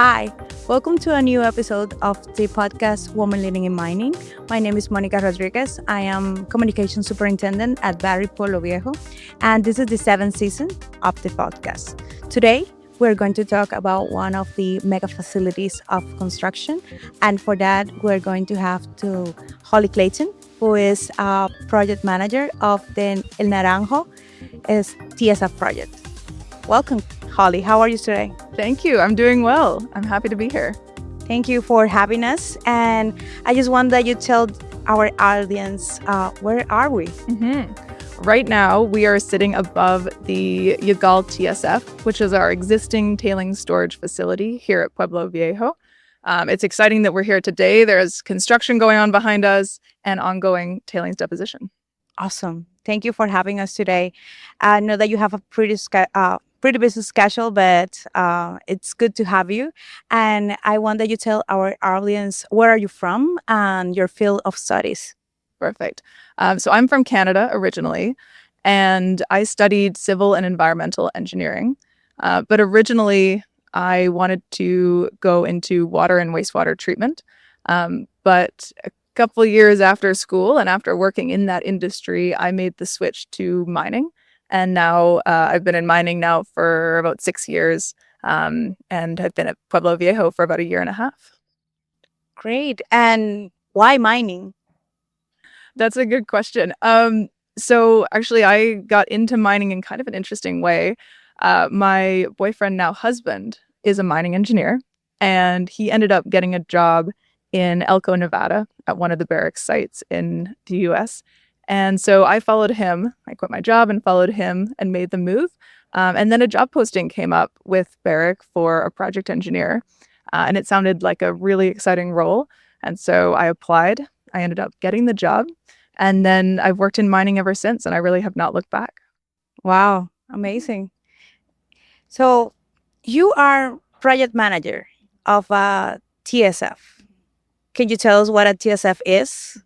Hi, welcome to a new episode of the podcast Women Leading in Mining. My name is Monica Rodriguez. I am Communication Superintendent at Pueblo Viejo, and this is the 7th season of the podcast. Today, we're going to talk about one of the mega facilities of construction, and for that, we're going to have to Holly Clayton, who is a project manager of the El Naranjo TSF project. Welcome, Holly. How are you today? Thank you. I'm doing well. I'm happy to be here. Thank you for having us. And I just want that you tell our audience, where are we? Right now, we are sitting above the Yagal TSF, which is our existing tailings storage facility here at Pueblo Viejo. It's exciting that we're here today. There's construction going on behind us and ongoing tailings deposition. Awesome. Thank you for having us today. I know that you have a pretty busy schedule, but it's good to have you. And I want that you tell our audience, where are you from and your field of studies? Perfect. So I'm from Canada originally, and I studied civil and environmental engineering. But originally, I wanted to go into water and wastewater treatment. But a couple of years after school and after working in that industry, I made the switch to mining. And now I've been in mining now for about 6 years, and I've been at Pueblo Viejo for about a year and a half. Great. And why mining? That's a good question. So actually, I got into mining in kind of an interesting way. My boyfriend, now husband, is a mining engineer, and he ended up getting a job in Elko, Nevada, at one of the Barrick sites in the U.S., and so I followed him. I quit my job and followed him and made the move. And then a job posting came up with Barrick for a project engineer. And it sounded like a really exciting role. And so I applied. I ended up getting the job. And then I've worked in mining ever since, and I really have not looked back. Wow, amazing. So you are project manager of a TSF. Can you tell us what a TSF is?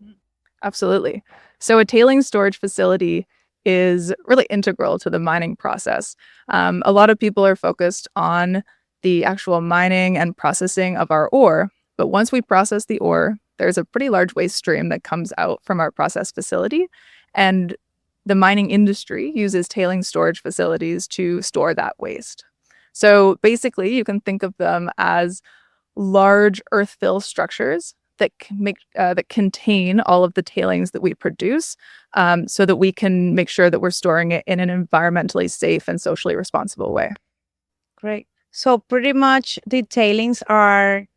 Absolutely. So a tailings storage facility is really integral to the mining process. A lot of people are focused on the actual mining and processing of our ore. But once we process the ore, there's a pretty large waste stream that comes out from our process facility. And the mining industry uses tailings storage facilities to store that waste. So basically, you can think of them as large earth-fill structures that contain all of the tailings that we produce, so that we can make sure that we're storing it in an environmentally safe and socially responsible way. Great. So pretty much the tailings are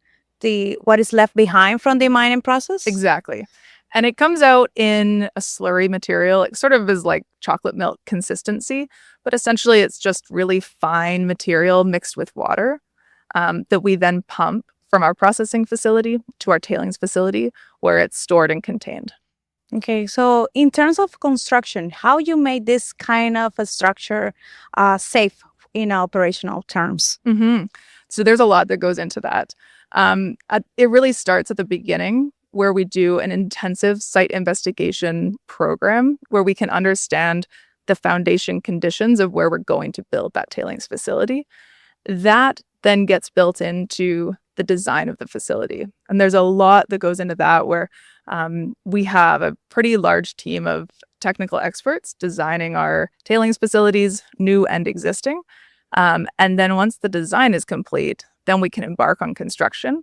what is left behind from the mining process? Exactly. And it comes out in a slurry material. It sort of is like chocolate milk consistency, but essentially it's just really fine material mixed with water that we then pump from our processing facility to our tailings facility, where it's stored and contained. Okay, so in terms of construction, how you made this kind of a structure safe in operational terms? So there's a lot that goes into that. It really starts at the beginning, where we do an intensive site investigation program, where we can understand the foundation conditions of where we're going to build that tailings facility. That then gets built into the design of the facility. And there's a lot that goes into that, where we have a pretty large team of technical experts designing our tailings facilities, new and existing. And then once the design is complete, then we can embark on construction.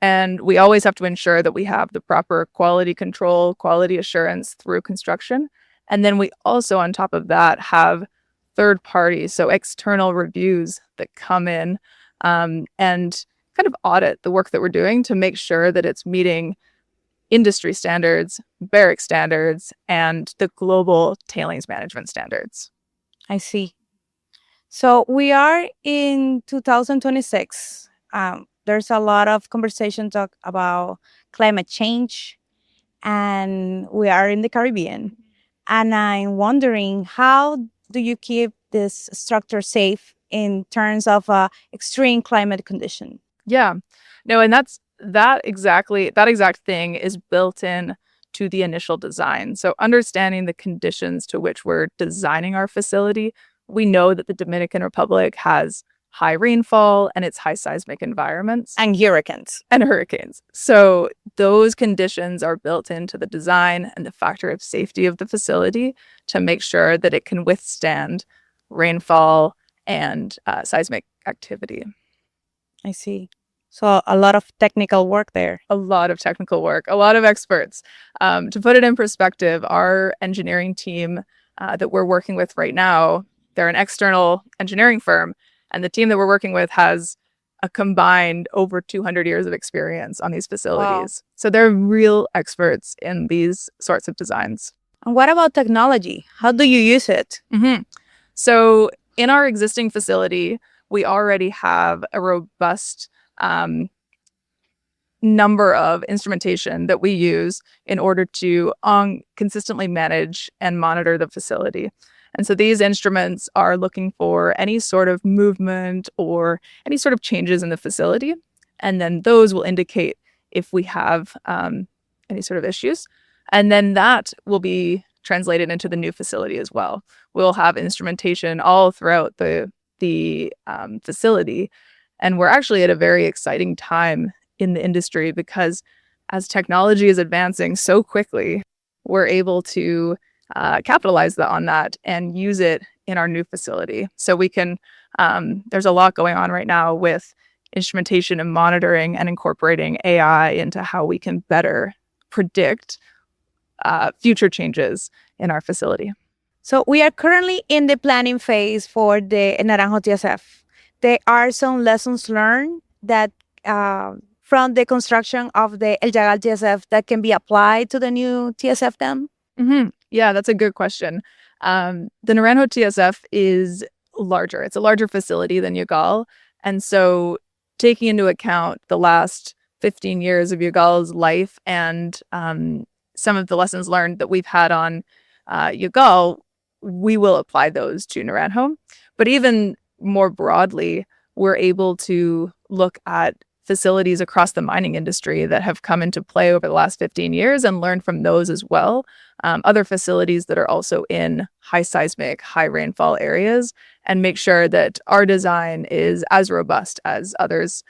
And we always have to ensure that we have the proper quality control, quality assurance through construction. And then we also, on top of that, have third parties, so external reviews that come in and kind of audit the work that we're doing to make sure that it's meeting industry standards, Barrick standards, and the global tailings management standards. I see. So we are in 2026. There's a lot of conversation talk about climate change, and we are in the Caribbean. And I'm wondering, how do you keep this structure safe in terms of extreme climate condition? Yeah, no, and that exact thing is built in to the initial design. So understanding the conditions to which we're designing our facility, we know that the Dominican Republic has high rainfall and it's high seismic environments. And hurricanes. And hurricanes. So those conditions are built into the design and the factor of safety of the facility to make sure that it can withstand rainfall and seismic activity. I see. So a lot of technical work there. A lot of technical work, a lot of experts. To put it in perspective, our engineering team that we're working with right now, they're an external engineering firm, and the team that we're working with has a combined over 200 years of experience on these facilities. Wow. So they're real experts in these sorts of designs. And what about technology? How do you use it? Mm-hmm. So in our existing facility, we already have a robust number of instrumentation that we use in order to consistently manage and monitor the facility. And so these instruments are looking for any sort of movement or any sort of changes in the facility. And then those will indicate if we have any sort of issues. And then that will be translated into the new facility as well. We'll have instrumentation all throughout the facility. And we're actually at a very exciting time in the industry because as technology is advancing so quickly, we're able to capitalize on that and use it in our new facility. So we can, there's a lot going on right now with instrumentation and monitoring and incorporating AI into how we can better predict future changes in our facility. So we are currently in the planning phase for the Naranjo TSF. There are some lessons learned that from the construction of the El Llagal TSF that can be applied to the new TSF dam? Mm-hmm. Yeah, that's a good question. The Naranjo TSF is larger. It's a larger facility than Llagal. And so taking into account the last 15 years of Llagal's life and some of the lessons learned that we've had on Llagal, we will apply those to Naranjo. But even more broadly, we're able to look at facilities across the mining industry that have come into play over the last 15 years and learn from those as well. Other facilities that are also in high seismic, high rainfall areas, and make sure that our design is as robust as others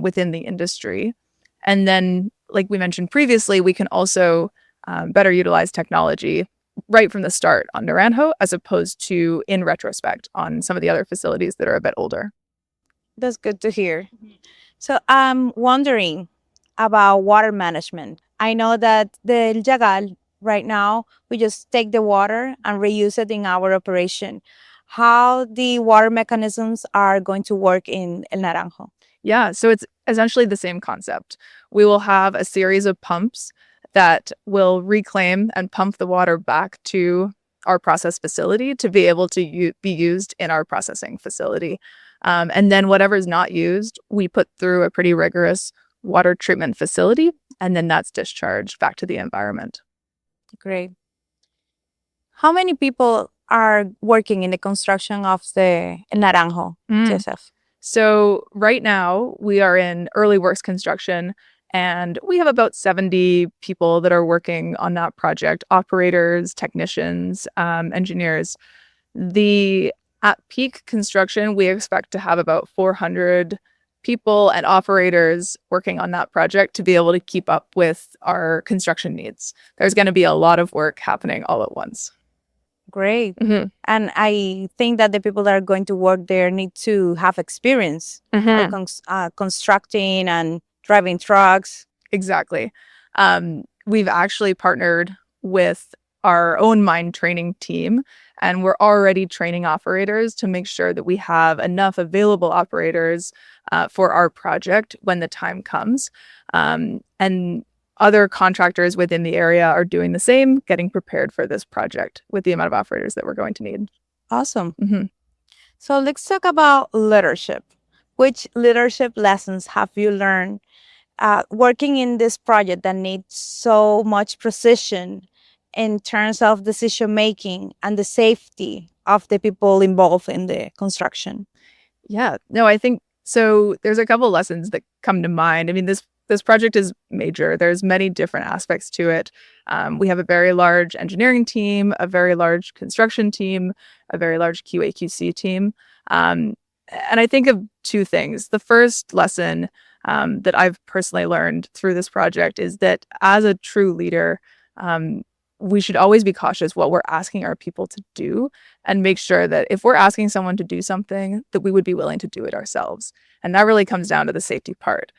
within the industry. And then, like we mentioned previously, we can also better utilize technology right from the start on Naranjo, as opposed to in retrospect on some of the other facilities that are a bit older. That's good to hear. So I'm wondering about water management. I know that the Llagal, right now, we just take the water and reuse it in our operation. How the water mechanisms are going to work in El Naranjo? Yeah, so it's essentially the same concept. We will have a series of pumps that will reclaim and pump the water back to our process facility to be able to be used in our processing facility. And then whatever is not used, we put through a pretty rigorous water treatment facility, and then that's discharged back to the environment. Great. How many people are working in the construction of the Naranjo TSF? So right now we are in early works construction, and we have about 70 people that are working on that project: operators, technicians, engineers. At peak construction, we expect to have about 400 people and operators working on that project to be able to keep up with our construction needs. There's going to be a lot of work happening all at once. Great. Mm-hmm. And I think that the people that are going to work there need to have experience constructing and driving trucks. Exactly. We've actually partnered with our own mine training team, and we're already training operators to make sure that we have enough available operators for our project when the time comes. And other contractors within the area are doing the same, getting prepared for this project with the amount of operators that we're going to need. Awesome. Mm-hmm. So let's talk about leadership. Which leadership lessons have you learned working in this project that needs so much precision in terms of decision making and the safety of the people involved in the construction? Yeah, no, I think so. There's a couple lessons that come to mind. I mean, this project is major. There's many different aspects to it. We have a very large engineering team, a very large construction team, a very large QA/QC team. And I think of two things. The first lesson that I've personally learned through this project is that as a true leader, we should always be cautious what we're asking our people to do and make sure that if we're asking someone to do something, that we would be willing to do it ourselves. And that really comes down to the safety part.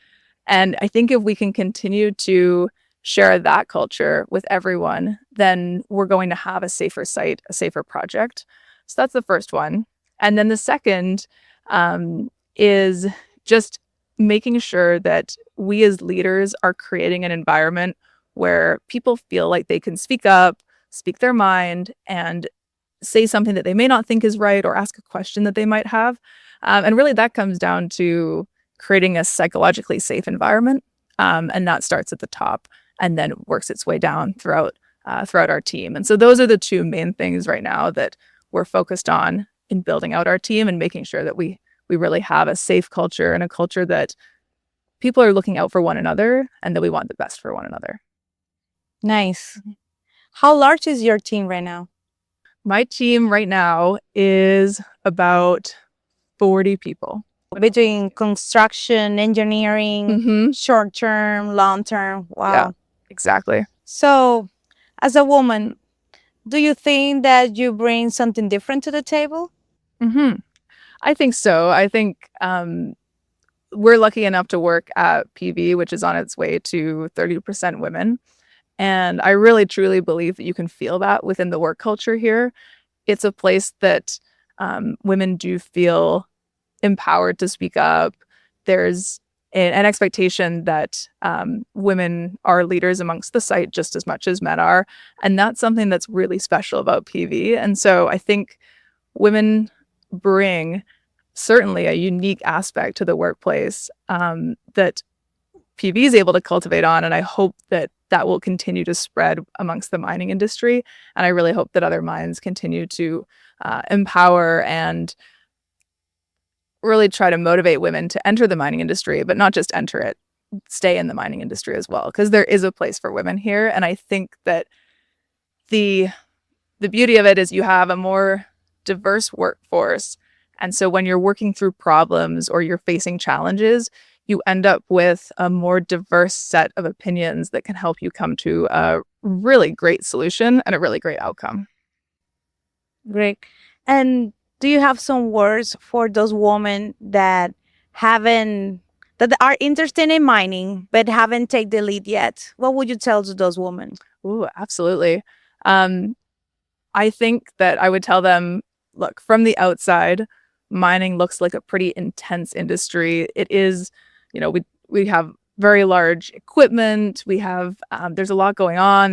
And I think if we can continue to share that culture with everyone, then we're going to have a safer site, a safer project. So that's the first one. And then the second is just making sure that we as leaders are creating an environment where people feel like they can speak up, speak their mind, and say something that they may not think is right or ask a question that they might have. And really that comes down to creating a psychologically safe environment. And that starts at the top and then works its way down throughout our team. And so those are the two main things right now that we're focused on in building out our team and making sure that we really have a safe culture and a culture that people are looking out for one another and that we want the best for one another. Nice. How large is your team right now? My team right now is about 40 people. Between construction, engineering, short term, long term. Wow. Yeah, exactly. So, as a woman, do you think that you bring something different to the table? I think so. I think we're lucky enough to work at PV, which is on its way to 30% women. And I really, truly believe that you can feel that within the work culture here. It's a place that women do feel empowered to speak up. There's an expectation that women are leaders amongst the site just as much as men are. And that's something that's really special about PV. And so I think women bring certainly a unique aspect to the workplace that PV is able to cultivate on. And I hope that that will continue to spread amongst the mining industry. And I really hope that other mines continue to empower and really try to motivate women to enter the mining industry, but not just enter it, stay in the mining industry as well, because there is a place for women here. And I think that the beauty of it is you have a more diverse workforce. And so when you're working through problems or you're facing challenges, you end up with a more diverse set of opinions that can help you come to a really great solution and a really great outcome. Great. And do you have some words for those women that are interested in mining but haven't taken the lead yet? What would you tell to those women? Ooh, absolutely. I think that I would tell them, look, from the outside, mining looks like a pretty intense industry. It is, we have very large equipment. We have, there's a lot going on.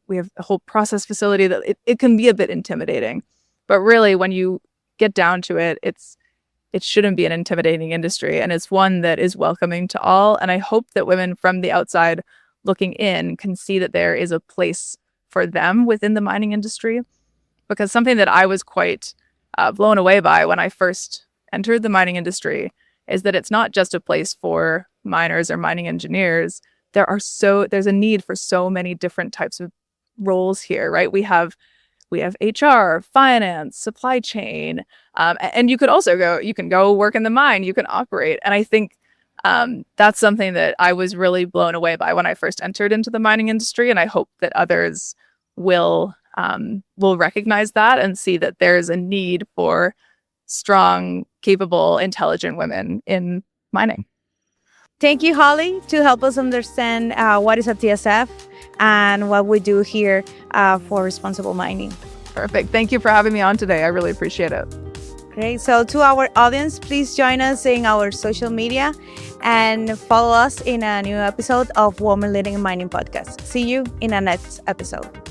We have a whole process facility that it can be a bit intimidating. But really, when you get down to it, it shouldn't be an intimidating industry. And it's one that is welcoming to all. And I hope that women from the outside looking in can see that there is a place for them within the mining industry. Because something that I was quite blown away by when I first entered the mining industry is that it's not just a place for miners or mining engineers. There's a need for so many different types of roles here, right? We have HR, finance, supply chain, and you can go work in the mine, you can operate. And I think that's something that I was really blown away by when I first entered into the mining industry. And I hope that others will recognize that and see that there's a need for strong, capable, intelligent women in mining. Thank you, Holly, to help us understand what is a TSF and what we do here for responsible mining. Perfect. Thank you for having me on today. I really appreciate it. Great. So to our audience, please join us in our social media and follow us in a new episode of Women Leading in Mining podcast. See you in our next episode.